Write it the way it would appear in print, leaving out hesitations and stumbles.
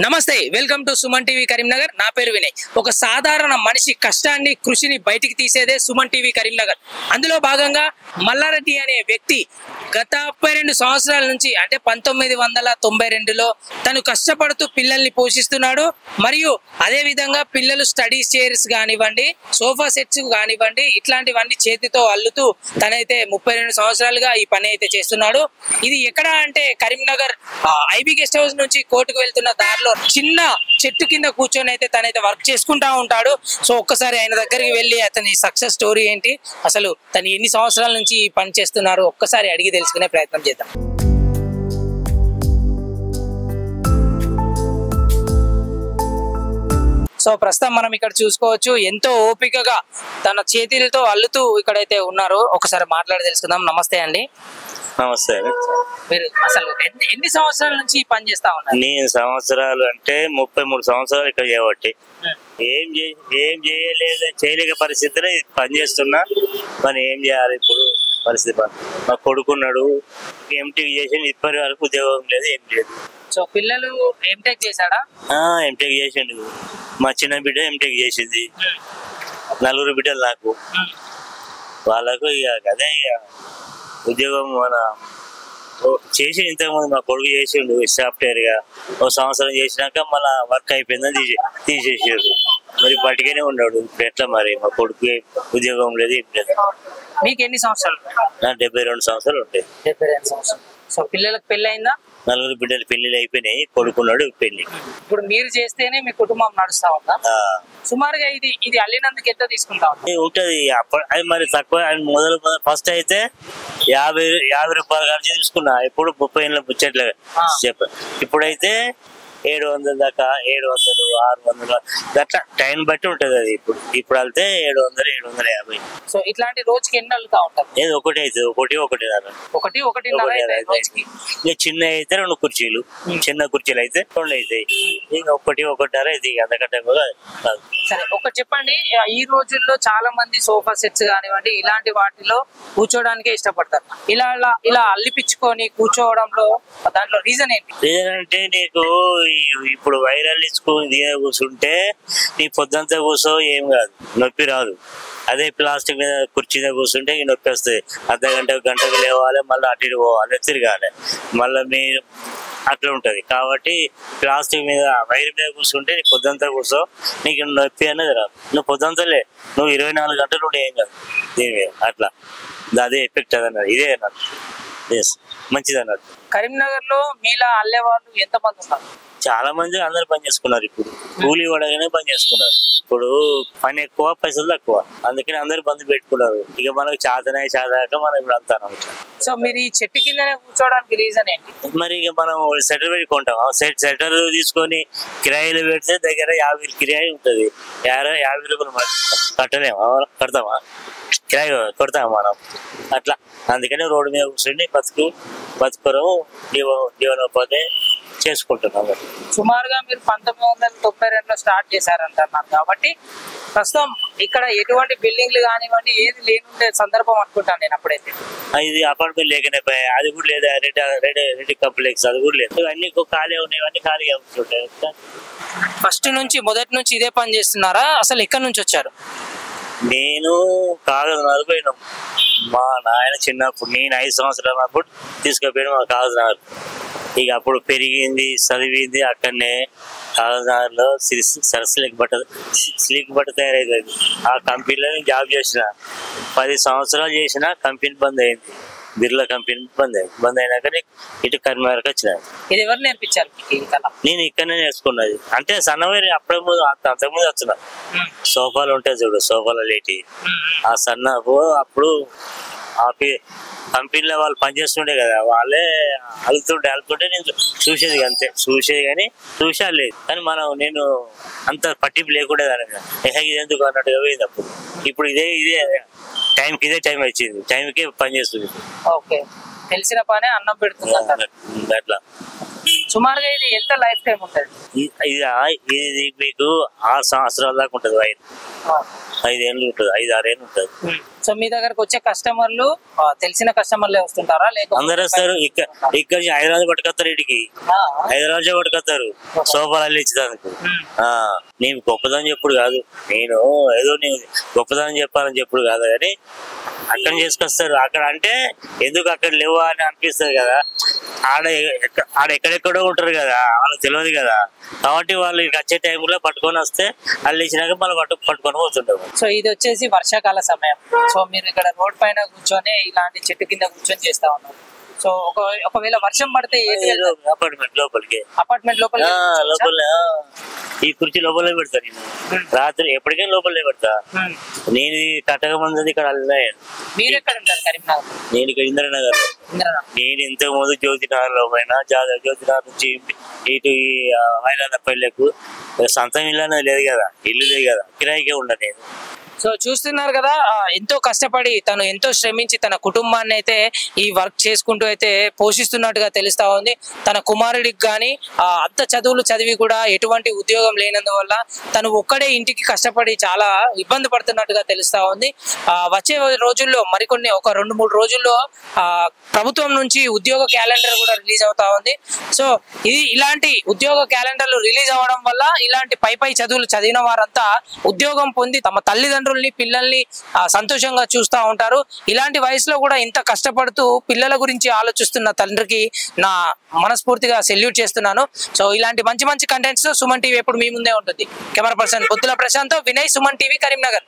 నమస్తే, welcome to Suman TV Karimnagar. నా పేరు వినయ్. ఒక సాధారణ మనిషి కష్టాన్ని కృషిని బయటికి తీసేదే సుమన్ టీవీ కరీంనగర్. అందులో భాగంగా మల్లారెడ్డి అనే వ్యక్తి గత 32 సంవత్సరాల నుంచి అంటే 1992లో తను కష్టపడుతూ పిల్లల్ని పోషిస్తున్నాడు. మరియు అదే విధంగా పిల్లలు స్టడీ చైర్స్ కానివ్వండి, సోఫా సెట్స్ కానివ్వండి, ఇట్లాంటివన్నీ చేతితో అల్లుతూ తనైతే 32 సంవత్సరాలుగా ఈ పని అయితే చేస్తున్నాడు. ఇది ఎక్కడ అంటే కరీంనగర్ ఐబీ గెస్ట్ హౌస్ నుంచి కోర్టుకు వెళ్తున్న దారిలో చిన్న చెట్టు కింద కూర్చొని అయితే తనైతే వర్క్ చేసుకుంటా ఉంటాడు. సో ఒక్కసారి ఆయన దగ్గరికి వెళ్ళి అతని సక్సెస్ స్టోరీ ఏంటి, అసలు తను ఎన్ని సంవత్సరాల నుంచి ఈ పని చేస్తున్నారు ఒక్కసారి అడిగి తెలుసుకునే ప్రయత్నం చేద్దాం. సో ప్రస్తుతం మనం ఇక్కడ చూసుకోవచ్చు, ఎంతో ఓపికగా తన చేతులతో అల్లుతూ ఇక్కడైతే ఉన్నారు. ఒకసారి మాట్లాడి తెలుసుకుందాం. నమస్తే అండి. నమస్తే. మీరు అసలు ఎన్ని సంవత్సరాల నుంచి ఈ పని చేస్తా ఉన్నారు? నేను సంవత్సరాలు అంటే 33 సంవత్సరాలు ఇక్కడ చేయబట్టి ఏం చేయలేక పరిస్థితిలో పని చేస్తున్నా. కానీ ఏం చేయాలి ఇప్పుడు పరిస్థితి? మా కొడుకున్నాడు, ఎంటెక్ చేసి ఇప్పటి వరకు ఉద్యోగం లేదు, ఏం లేదు. సో పిల్లలు ఎంటెక్ చేశాడా? ఎంటెక్ చేసిండు. మా చిన్న బిడ్డ ఎంటెక్ చేసింది. 4 బిడ్డలు నాకు. వాళ్ళకు ఇక అదే ఇక ఉద్యోగం మన చేసి ఇంతకుముందు మా కొడుకు చేసిండు సాఫ్ట్వేర్ గా. 1 సంవత్సరం చేసినాక మళ్ళా వర్క్ అయిపోయిందని తీసేసాడు. మరి బయటగానే ఉన్నాడు. ఎట్లా మరి? మా కొడుకు ఉద్యోగం లేదు, ఏం లేదు. మీకు ఎన్ని సంవత్సరాలు? నా 72 సంవత్సరాలు ఉంటాయి. 72 సంవత్సరాలు. సో పిల్లలకు పెళ్లి అయిందా? 4 బిడ్డలు పెళ్లిళ్ళు అయిపోయినాయి. కొడుకున్నాడు, పెళ్లి. ఇప్పుడు మీరు చేస్తేనే మీ కుటుంబం నడుస్తా ఉందా? సుమారుగా ఇది అల్లినందుకు ఎంత తీసుకుంటా ఉంటది? అది మరి తక్కువ. మొదలు ఫస్ట్ అయితే 50 రూపాయలు ఖర్చు తీసుకున్నా. ఇప్పుడు 30 ఏళ్ళ ముచ్చట్లు చెప్ప. ఇప్పుడైతే 700 దాకా, 700, 600 అట్లా టైం బట్టి ఉంటది. అది ఇప్పుడు వెళ్తే 700, 750. సో ఇట్లాంటి రోజుకి ఎన్ని అల్లుతా ఉంటారు? ఏది ఒకటి అయితే ఒకటిన్నర. ఇంకా చిన్న అయితే 2 కుర్చీలు, చిన్న కుర్చీలు అయితే 2 అవుతాయి. ఇంకా 1.5 అయితే అంతకంటే కూడా కాదు. సరే, ఒకటి చెప్పండి. ఈ రోజుల్లో చాలా మంది సోఫా సెట్స్ కానివ్వండి ఇలాంటి వాటిలో కూర్చోవడానికే ఇష్టపడతారు. ఇలా అల్లిపించుకొని కూర్చోవడంలో దాంట్లో రీజన్ ఏంటి? రీజన్ అంటే నీకు ఇప్పుడు వైరల్ కూర్చుంటే నీ పొద్దంతా కూర్చో ఏం కాదు, నొప్పి రాదు. అదే ప్లాస్టిక్ మీద కుర్చీ మీద కూర్చుంటే ఈ నొప్పి వస్తుంది. గంటకు లేవాలి, మళ్ళీ అటు ఇటు పోవాలి, తిరగాలి, మళ్ళీ మీరు అట్లా ఉంటది. కాబట్టి ప్లాస్టిక్ మీద వైర్ మీద కూర్చుంటే నీకు పొద్దంతా కూర్చో, నీకు నొప్పి అనేది రాదు. నువ్వు పొద్దంతలే, నువ్వు 24 గంటలు ఉంటే ఏం కాదు దీని మీద. అట్లా అదే ఎఫెక్ట్ అదన్నారు. ఇదే అన్నట్టు మంచిది అన్నట్టు. కరీంనగర్ లో మీలా అల్లే వాళ్ళు ఎంత మంది ఉన్నారు? చాలా మంది అందరు పని చేసుకున్నారు. ఇప్పుడు కూలీ పడగానే పని చేసుకున్నారు. ఇప్పుడు పని ఎక్కువ, పైసలు తక్కువ, అందుకని అందరు బంద్ పెట్టుకున్నారు. ఇక మనకు చాతనాక మనం ఇప్పుడు అంతా. సో మీరు ఈ చెట్టు కిందనే కూర్చోవడానికి రీజన్ ఏంటి? మరి ఇక మనం సెటర్ పెట్టుకుంటాం. సెటర్ తీసుకొని కిరాయిలు పెడితే దగ్గర 50 కిరాయి ఉంటది. 50 రూపాయలు కట్టలేమా? కడతామా? కిరాయి కొడతామా మనం? అట్లా అందుకని రోడ్డు మీద కూర్చొని బతుకురం జీవనోపాధి చేసుకుంటున్నాం. సుమారుగా మీరు 1992లో స్టార్ట్ చేశారంటున్నారు కాబట్టి ప్రస్తుతం ఇక్కడ ఎటువంటి బిల్డింగ్లు కానివ్వండి ఏది లేనుండే సందర్భం అనుకుంటాను నేను. అప్పుడైతే ఇది అపార్ట్మెంట్ లేకనే అది కూడా లేదా, రెడ్డి కాంప్లెక్స్ అది కూడా లేదు. అన్ని ఖాళీ ఉన్నాయి, అన్ని ఖాళీగా ఉంటుంటాయి. మొదటి నుంచి ఇదే పని చేస్తున్నారా? అసలు ఎక్కడి నుంచి వచ్చారు? నేను కాగజ్నగర్ పోయినాం. మా నాయన చిన్నప్పుడు, నేను 5 సంవత్సరాలు అప్పుడు తీసుకుపోయాను మా కాగజ్నగర్. ఇక అప్పుడు పెరిగింది, చదివింది అక్కడనే కాగజ్నగర్ లో. సిల్క్ బట్ట తయారైంది. ఆ కంపెనీలో నేను జాబ్ చేసిన. 10 సంవత్సరాలు చేసిన. కంపెనీ బంద్ అయింది. బిర్లా కంపెనీ బంద్ అయినాక ఇటు కరీంనగర్కి వచ్చిన. ఇది ఎవరు నేర్పించారు? నేను ఇక్కడనే నేర్చుకున్నది. అంటే సన్నవేరి అప్పుడే అంతకుముందు వచ్చిన. సోఫాలు ఉంటాయి చూడు, సోఫాలు లేటి ఆ సన్నపు అప్పుడు కంపెనీలో వాళ్ళు పనిచేస్తుండే కదా, వాళ్ళే అలుతుంటే నేను చూసేది. అంతే చూసేది కానీ చూసాలేదు. కానీ నేను అంత పట్టింపు లేకుండా ఇది ఎందుకు అన్నట్టుగా పోయింది అప్పుడు. ఇప్పుడు ఇదే ఇదే టైం వచ్చింది. టైంకి పని చేస్తుంది. తెలిసిన పనే అన్నం పెడుతుంది అట్లా. సుమారుగా ఇది ఎంత లైఫ్ టైం ఉంటుంది? ఇది మీకు 6 సంవత్సరాల దాకా ఉంటుంది వైర్. 5 ఏళ్ళు ఉంటుంది, 5-6 ఏళ్ళు ఉంటుంది. సో మీ దగ్గరకు వచ్చే కస్టమర్లు తెలిసిన కస్టమర్లే వస్తుంటారా లేకపోతే అందరు వస్తారు? ఇక్కడ హైదరాబాద్ పట్టుకొస్తారు, ఇడికి హైదరాబాద్ పట్టుకొస్తారు సోఫాలు అల్లి ఇచ్చేదానికి. నేను గొప్పదని చెప్పుడు కాదు, నేను ఏదో నేను గొప్పదని చెప్పాలని చెప్పుడు కాదు, కానీ అక్కడ చేసుకొస్తారు. అక్కడ అంటే ఎందుకు అక్కడ లేవా అని అనిపిస్తుంది కదా. ఆడ ఎక్కడెక్కడో ఉంటారు కదా, వాళ్ళకి తెలియదు కదా, కాబట్టి వాళ్ళు వచ్చే టైంలో పట్టుకొని వస్తే అల్లి ఇచ్చినాక మళ్ళీ పట్టుకొని పోతుంటారు. సో ఇది వచ్చేసి వర్షాకాల సమయం. సో మీరు ఇక్కడ రోడ్ పైన కూర్చొని ఇలాంటి చెట్టు కింద కూర్చొని చేస్తా ఉన్నారు. సో ఒకవేళ వర్షం పడితే అపార్ట్మెంట్ లోపలికి లోపల ఈ కుర్చీ లోపలే పెడతా నేను. రాత్రి ఎప్పటికైనా లోపలే పెడతా. నేను కట్టక మంది ఇక్కడ అల్లాను. మీరు ఎక్కడ ఉంటారు? కరీంనగర్. నేను ఇక్కడ ఇంద్రనగర్. నేను ఇంతకు ముందు జ్యోతినగర్ లో పోయినా, జ్యోతినగర్ నుంచి ఇటు ఈ మైలానపల్లెకు సొంతం ఇల్లు అనేది లేదు కదా, ఇల్లు లేదు కదా, కిరాయికే ఉండ నేను. సో చూస్తున్నారు కదా, ఎంతో కష్టపడి తను ఎంతో శ్రమించి తన కుటుంబాన్ని అయితే ఈ వర్క్ చేసుకుంటూ అయితే పోషిస్తున్నట్టుగా తెలుస్తా ఉంది. తన కుమారుడికి కానీ అంత చదువులు చదివి కూడా ఎటువంటి ఉద్యోగం లేనందువల్ల తను ఒక్కడే ఇంటికి కష్టపడి చాలా ఇబ్బంది పడుతున్నట్టుగా తెలుస్తా ఉంది. వచ్చే రోజుల్లో మరికొన్ని ఒక 2-3 రోజుల్లో ప్రభుత్వం నుంచి ఉద్యోగ క్యాలెండర్ కూడా రిలీజ్ అవుతా ఉంది. సో ఇలాంటి ఉద్యోగ క్యాలెండర్లు రిలీజ్ అవ్వడం వల్ల ఇలాంటి పై చదువులు చదివిన వారంతా ఉద్యోగం పొంది తమ తల్లిదండ్రులు పిల్లల్ని సంతోషంగా చూస్తూ ఉంటారు. ఇలాంటి వయసులో కూడా ఇంత కష్టపడుతూ పిల్లల గురించి ఆలోచిస్తున్న తండ్రికి నా మనస్ఫూర్తిగా సెల్యూట్ చేస్తున్నాను. సో ఇలాంటి మంచి కంటెంట్స్ సుమన్ టీవీ ఎప్పుడు మీ ముందే ఉంటుంది. Camera person Bothula Prashanth, Vinay, Suman TV, Karimnagar.